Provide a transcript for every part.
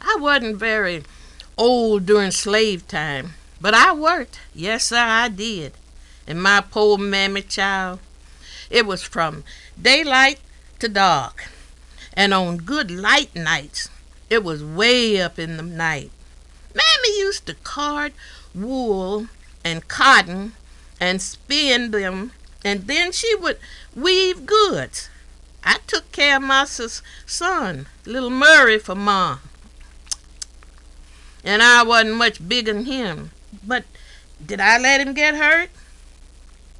I wasn't very old during slave time, but I worked. Yes, sir, I did. And my poor mammy child, it was from daylight to dark. And on good light nights, it was way up in the night. Mammy used to card wool and cotton and spin them, and then she would weave goods. I took care of my son, little Murray, for Ma, and I wasn't much bigger than him. But did I let him get hurt?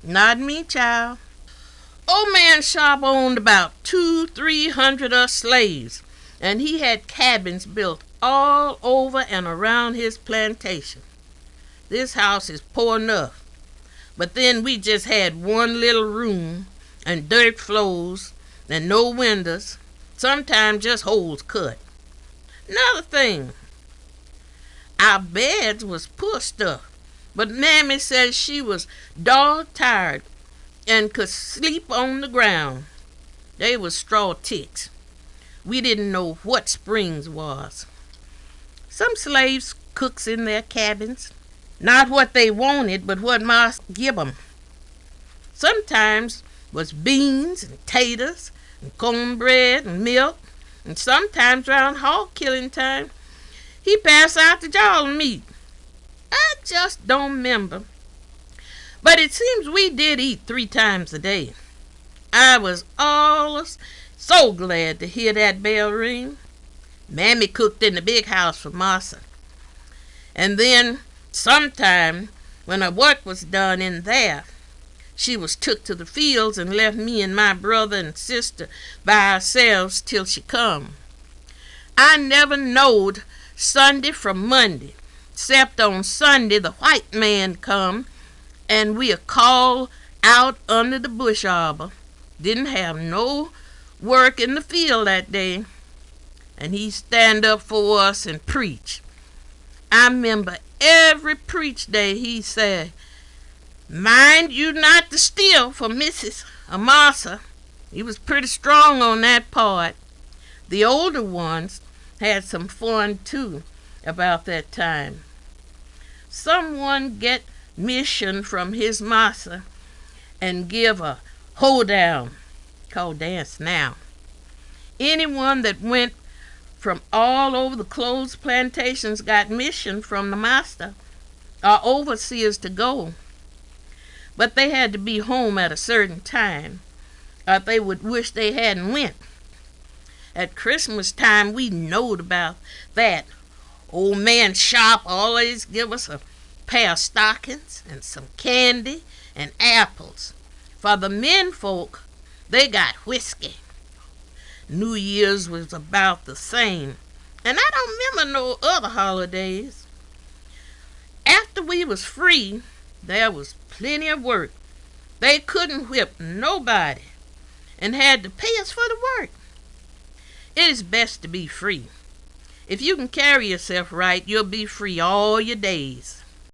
Not me, child. Old man Sharp owned about 200-300 of slaves, and he had cabins built all over and around his plantation. This house is poor enough, but then we just had one little room and dirt floors and no windows, sometimes just holes cut. Another thing, our beds was poor stuff, but Mammy said she was dog tired and could sleep on the ground. They was straw ticks. We didn't know what springs was. Some slaves cooks in their cabins, not what they wanted, but what Ma give 'em. Sometimes was beans and taters and cornbread and milk, and sometimes round hog killing time, he passed out the jaw meat. I just don't remember. But it seems we did eat 3 times a day. I was always so glad to hear that bell ring. Mammy cooked in the big house for Massa. And then, sometime, when her work was done in there, she was took to the fields and left me and my brother and sister by ourselves till she come. I never knowed Sunday from Monday, except on Sunday the white man come and we called out under the bush arbor. Didn't have no work in the field that day, and he stand up for us and preach. I remember every preach day he said, "Mind you not to steal for Mrs. Amasa." He was pretty strong on that part. The older ones had some fun too about that time. Someone get mission from his massa and give a hoedown, called dance now. Anyone that went from all over the closed plantations got mission from the master or overseers to go. But they had to be home at a certain time, or they would wish they hadn't went. At Christmas time we knowed about that. Old man Sharp always give us a pair of stockings and some candy and apples. For the men folk, they got whiskey. New Year's was about the same, and I don't remember no other holidays. After we was free, there was plenty of work. They couldn't whip nobody and had to pay us for the work. It is best to be free. If you can carry yourself right, you'll be free all your days.